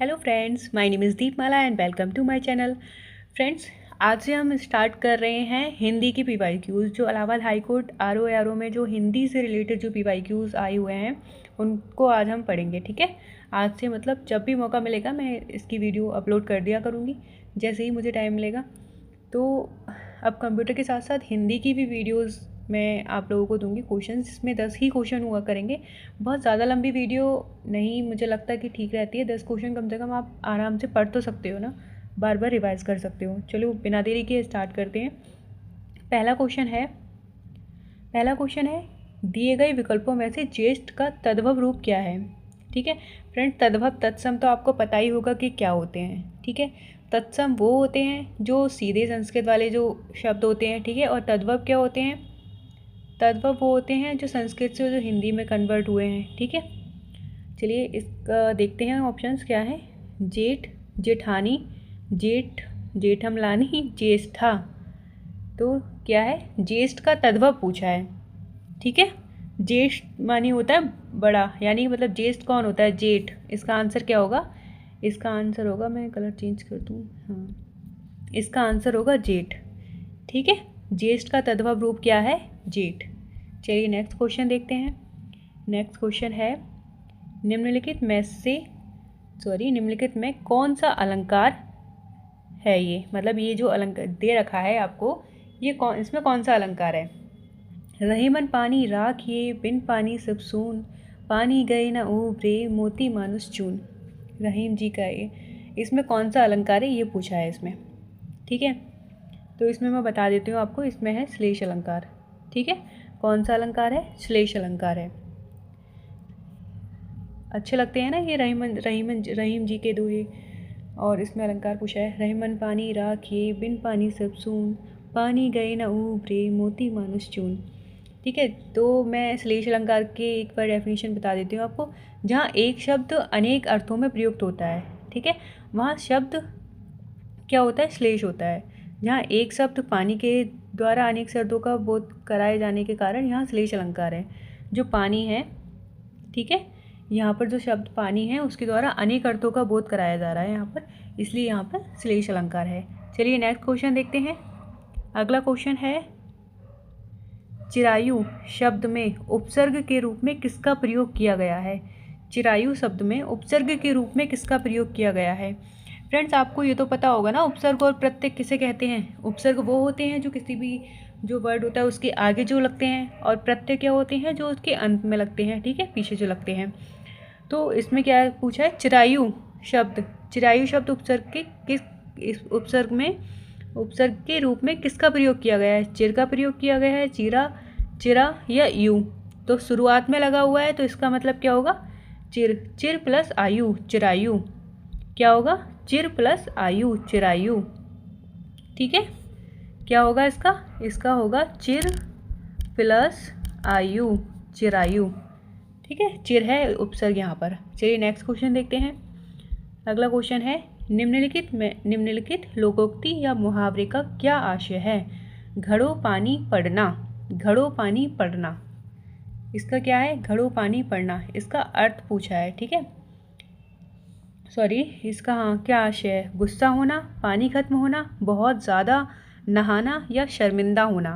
Hello friends, my name is Deepmala and welcome to my channel. Friends, आज से हम start कर रहे हैं हिंदी की पीवाईक्यूज़। जो इलाहाबाद हाई कोर्ट आरओ में जो हिंदी से रिलेटेड जो पीवाईक्यूज़ आए हुए हैं उनको आज हम पढ़ेंगे। ठीक है, आज से मतलब जब भी मौका मिलेगा मैं इसकी वीडियो अपलोड कर दिया करूँगी जैसे ही मुझे टाइम मिलेगा। तो अब कंप्यूटर के साथ साथ हिंदी की भी वीडियोस मैं आप लोगों को दूंगी क्वेश्चंस, जिसमें 10 ही क्वेश्चन हुआ करेंगे। बहुत ज़्यादा लंबी वीडियो नहीं मुझे लगता कि ठीक रहती है। 10 क्वेश्चन कम से कम आप आराम से पढ़ तो सकते हो ना, बार बार रिवाइज कर सकते हो। चलो बिना देरी के स्टार्ट करते हैं। पहला क्वेश्चन है दिए गए विकल्पों में से ज्येष्ठ का तद्भव रूप क्या है। ठीक है फ्रेंड, तद्भव तत्सम तो आपको पता ही होगा कि क्या होते हैं। ठीक है, तत्सम वो होते हैं जो सीधे संस्कृत वाले जो शब्द होते हैं। ठीक है, और तद्भव क्या होते हैं? तद्भव वो होते हैं जो संस्कृत से जो हिंदी में कन्वर्ट हुए हैं। ठीक है, चलिए इसका देखते हैं ऑप्शंस क्या है। जेठ, जेठानी, जेठ, जेठमलानी, ज्येष्ठा। तो क्या है? ज्येष्ठ का तद्भव पूछा है। ठीक है, ज्येष्ठ मानी होता है बड़ा, यानी मतलब ज्येष्ठ कौन होता है? जेठ। इसका आंसर क्या होगा? इसका आंसर होगा, मैं कलर चेंज कर दूँ, हाँ, इसका आंसर होगा जेठ। ठीक है, ज्येष्ठ का तद्भव रूप क्या है? जेठ। चलिए नेक्स्ट क्वेश्चन देखते हैं। नेक्स्ट क्वेश्चन है निम्नलिखित में कौन सा अलंकार है? ये मतलब ये जो अलंकार दे रखा है आपको, ये इसमें कौन सा अलंकार है? रहीमन पानी राख ये, बिन पानी सब सून, पानी गए न उभरे, मोती मानुष चून। रहीम जी का ये, इसमें कौन सा अलंकार है ये पूछा है इसमें। ठीक है, तो इसमें मैं बता देती हूँ आपको, इसमें है श्लेष अलंकार। ठीक है, कौन सा अलंकार है? श्लेष अलंकार है। अच्छे लगते हैं ना ये रहीम जी के दोहे। और इसमें अलंकार पूछा है, रहीमन पानी राखिए, बिन पानी सब सून, पानी गए न उभरे, मोती मानुष चून। ठीक है, तो मैं श्लेष अलंकार के एक बार डेफिनेशन बता देती हूँ आपको। जहाँ एक शब्द अनेक अर्थों में प्रयुक्त होता है, ठीक है, वहाँ शब्द क्या होता है? श्लेष होता है। जहाँ एक शब्द पानी के द्वारा अनेक शब्दों का बोध कराए जाने के कारण यहाँ श्लेष अलंकार है। जो पानी है, ठीक है, यहाँ पर जो शब्द पानी है उसके द्वारा अनेक अर्थों का बोध कराया जा रहा है यहाँ पर, इसलिए यहाँ पर श्लेष अलंकार है। चलिए नेक्स्ट क्वेश्चन देखते हैं। अगला क्वेश्चन है, चिरायु शब्द में उपसर्ग के रूप में किसका प्रयोग किया गया है? चिरायु शब्द में उपसर्ग के रूप में किसका प्रयोग किया गया है? फ्रेंड्स, आपको ये तो पता होगा ना, उपसर्ग और प्रत्यय किसे कहते हैं? उपसर्ग वो होते हैं जो किसी भी जो वर्ड होता है उसके आगे जो लगते हैं, और प्रत्यय क्या होते हैं? जो उसके अंत में लगते हैं। ठीक है, पीछे जो लगते हैं। तो इसमें क्या पूछा है? चिरायु शब्द उपसर्ग के इस उपसर्ग के रूप में किसका प्रयोग किया गया है? चिर का प्रयोग किया गया है, चिरा या यू। तो शुरुआत में लगा हुआ है तो इसका मतलब क्या होगा? चिर प्लस आयु, चिरायु। क्या होगा? चिर प्लस आयु, चिरायु। ठीक है, क्या होगा इसका होगा चिर प्लस आयु, चिरायु। ठीक है, चिर है उपसर्ग यहाँ पर। चलिए नेक्स्ट क्वेश्चन देखते हैं। अगला क्वेश्चन है, निम्नलिखित लोकोक्ति या मुहावरे का क्या आशय है? घड़ो पानी पड़ना, घड़ो पानी पड़ना, इसका क्या है? घड़ो पानी पड़ना, इसका अर्थ पूछा है। ठीक है, इसका क्या आशय है? गुस्सा होना, पानी खत्म होना, बहुत ज़्यादा नहाना या शर्मिंदा होना।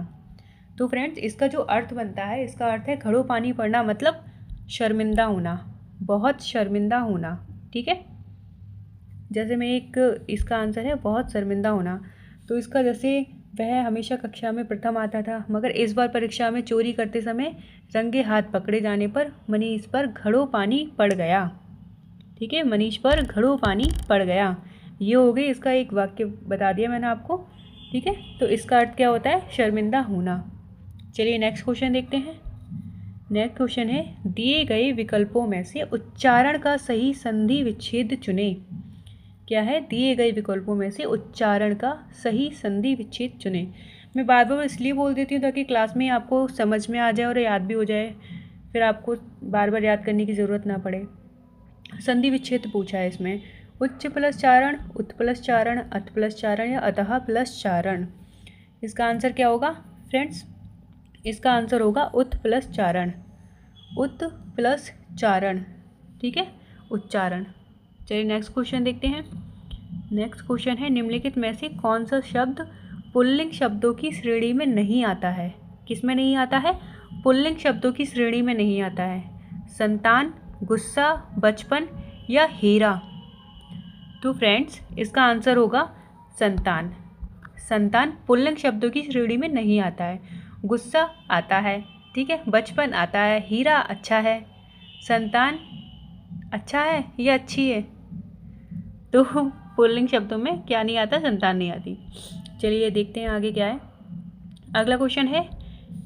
तो फ्रेंड्स, इसका जो अर्थ बनता है, इसका अर्थ है घड़ो पानी पड़ना मतलब शर्मिंदा होना, बहुत शर्मिंदा होना। ठीक है, जैसे मैं इसका आंसर है बहुत शर्मिंदा होना। तो इसका जैसे वह हमेशा कक्षा में प्रथम आता था, मगर इस बार परीक्षा में चोरी करते समय रंगे हाथ पकड़े जाने पर मनीष पर घड़ों पानी पड़ गया। ठीक है, मनीष पर घड़ों पानी पड़ गया। ये हो गई, इसका एक वाक्य बता दिया मैंने आपको। ठीक है, तो इसका अर्थ क्या होता है? शर्मिंदा होना। चलिए नेक्स्ट क्वेश्चन देखते हैं। नेक्स्ट क्वेश्चन है, दिए गए विकल्पों में से उच्चारण का सही संधि विच्छेद चुनें। क्या है? दिए गए विकल्पों में से उच्चारण का सही संधि विच्छेद चुनें। मैं बार बार इसलिए बोल देती हूँ ताकि क्लास में आपको समझ में आ जाए और याद भी हो जाए, फिर आपको बार बार याद करने की ज़रूरत ना पड़े। संधि विच्छेद पूछा है इसमें। उच्च प्लस चारण, उत प्लस चारण, अथ प्लस चारण या अतः प्लस चारण। इसका आंसर क्या होगा फ्रेंड्स? इसका आंसर होगा उत प्लस चारण, उत प्लस चारण। ठीक है, उच्चारण। चलिए नेक्स्ट क्वेश्चन देखते हैं। नेक्स्ट क्वेश्चन है, निम्नलिखित में से कौन सा शब्द पुल्लिंग शब्दों की श्रेणी में नहीं आता है? किस में नहीं आता है? पुल्लिंग शब्दों की श्रेणी में नहीं आता है। संतान, गुस्सा, बचपन या हीरा? तो फ्रेंड्स इसका आंसर होगा संतान। संतान पुल्लिंग शब्दों की श्रेणी में नहीं आता है। गुस्सा आता है, ठीक है, बचपन आता है, हीरा अच्छा है, संतान अच्छा है या अच्छी है? तो पुल्लिंग शब्दों में क्या नहीं आता? संतान नहीं आती। चलिए देखते हैं आगे क्या है। अगला क्वेश्चन है,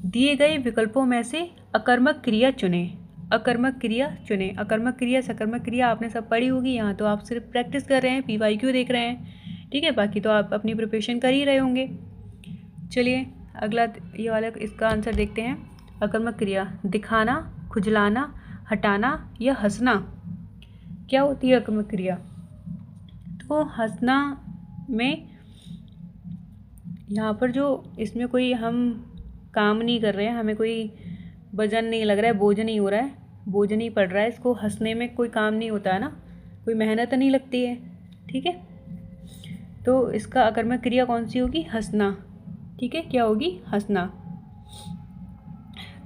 दिए गए विकल्पों में से अकर्मक क्रिया चुनें। अकर्मक क्रिया चुनें। अकर्मक क्रिया, सकर्मक क्रिया आपने सब पढ़ी होगी। यहाँ तो आप सिर्फ प्रैक्टिस कर रहे हैं, PYQ देख रहे हैं, ठीक है, बाकी तो आप अपनी प्रिपरेशन कर ही रहे होंगे। चलिए अगला ये वाला इसका आंसर देखते हैं। अकर्मक क्रिया, दिखाना, खुजलाना, हटाना या हंसना? क्या होती है अकर्मक क्रिया? तो हंसना में यहाँ पर जो इसमें कोई हम काम नहीं कर रहे हैं, हमें कोई वजन नहीं लग रहा है, बोझ नहीं हो रहा है, बोझ नहीं पड़ रहा है, इसको हंसने में कोई काम नहीं होता है ना, कोई मेहनत नहीं लगती है, ठीक है। तो इसका अकर्मक क्रिया कौन सी होगी? हंसना, ठीक है, क्या होगी? हंसना।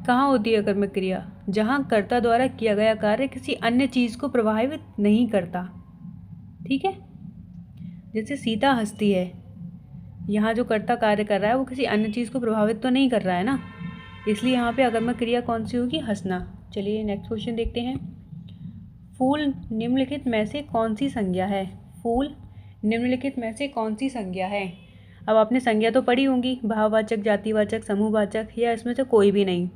कहाँ होती है अकर्मक क्रिया? जहाँ कर्ता द्वारा किया गया कार्य किसी अन्य चीज़ को प्रभावित नहीं करता, ठीक है। जैसे सीता हंसती है, यहाँ जो कर्ता कार्य कर रहा है वो किसी अन्य चीज़ को प्रभावित तो नहीं कर रहा है ना, इसलिए यहाँ पे अकर्मक क्रिया कौन सी होगी? हंसना। चलिए नेक्स्ट क्वेश्चन देखते हैं। फूल निम्नलिखित में से कौन सी संज्ञा है? फूल निम्नलिखित में से कौन सी संज्ञा है? अब आपने संज्ञा तो पढ़ी होंगी, भाववाचक, जातिवाचक, समूहवाचक, या इसमें से कोई भी नहीं।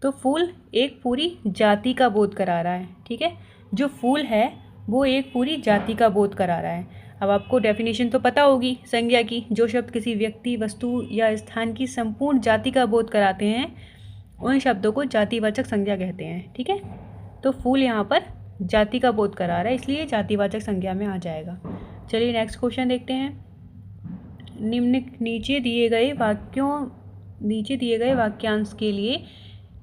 तो फूल एक पूरी जाति का बोध करा रहा है, ठीक है, जो फूल है वो एक पूरी जाति का बोध करा रहा है। अब आपको डेफिनेशन तो पता होगी संज्ञा की, जो शब्द किसी व्यक्ति, वस्तु या स्थान की संपूर्ण जाति का बोध कराते हैं उन शब्दों को जातिवाचक संज्ञा कहते हैं, ठीक है। तो फूल यहाँ पर जाति का बोध करा रहा है, इसलिए जातिवाचक संज्ञा में आ जाएगा। चलिए नेक्स्ट क्वेश्चन देखते हैं। नीचे दिए गए वाक्यांश के लिए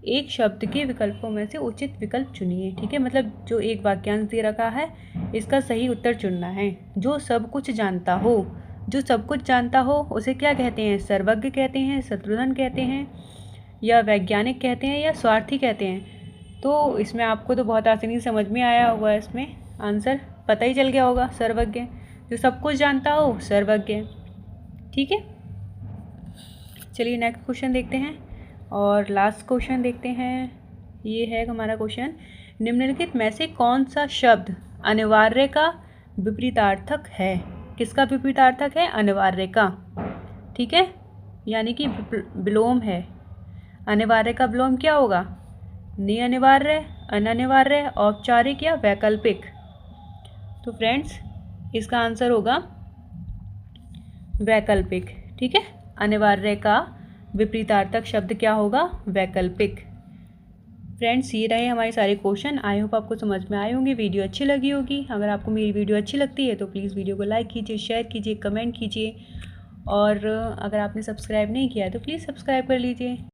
एक शब्द के विकल्पों में से उचित विकल्प चुनिए, ठीक है, मतलब जो एक वाक्यांश दे रखा है इसका सही उत्तर चुनना है। जो सब कुछ जानता हो, जो सब कुछ जानता हो उसे क्या कहते हैं? सर्वज्ञ कहते हैं, शत्रुघ्न कहते हैं, या वैज्ञानिक कहते हैं, या स्वार्थी कहते हैं? तो इसमें आपको तो बहुत आसानी समझ में आया होगा, इसमें आंसर पता ही चल गया होगा, सर्वज्ञ। जो सब कुछ जानता हो, सर्वज्ञ, ठीक है। चलिए नेक्स्ट क्वेश्चन देखते हैं और लास्ट क्वेश्चन देखते हैं। ये है हमारा क्वेश्चन, निम्नलिखित में से कौन सा शब्द अनिवार्य का विपरीतार्थक है? किसका विपरीतार्थक है? अनिवार्य का, ठीक है, यानी कि विलोम है। अनिवार्य का विलोम क्या होगा? निअनिवार्य, अननिवार्य, औपचारिक या वैकल्पिक? तो फ्रेंड्स इसका आंसर होगा वैकल्पिक, ठीक है। अनिवार्य का विपरीतार्थक शब्द क्या होगा? वैकल्पिक। फ्रेंड्स ये रहे हमारे सारे क्वेश्चन। आई होप आपको समझ में आए होंगे, वीडियो अच्छी लगी होगी। अगर आपको मेरी वीडियो अच्छी लगती है तो प्लीज़ वीडियो को लाइक कीजिए, शेयर कीजिए, कमेंट कीजिए, और अगर आपने सब्सक्राइब नहीं किया है तो प्लीज़ सब्सक्राइब कर लीजिए।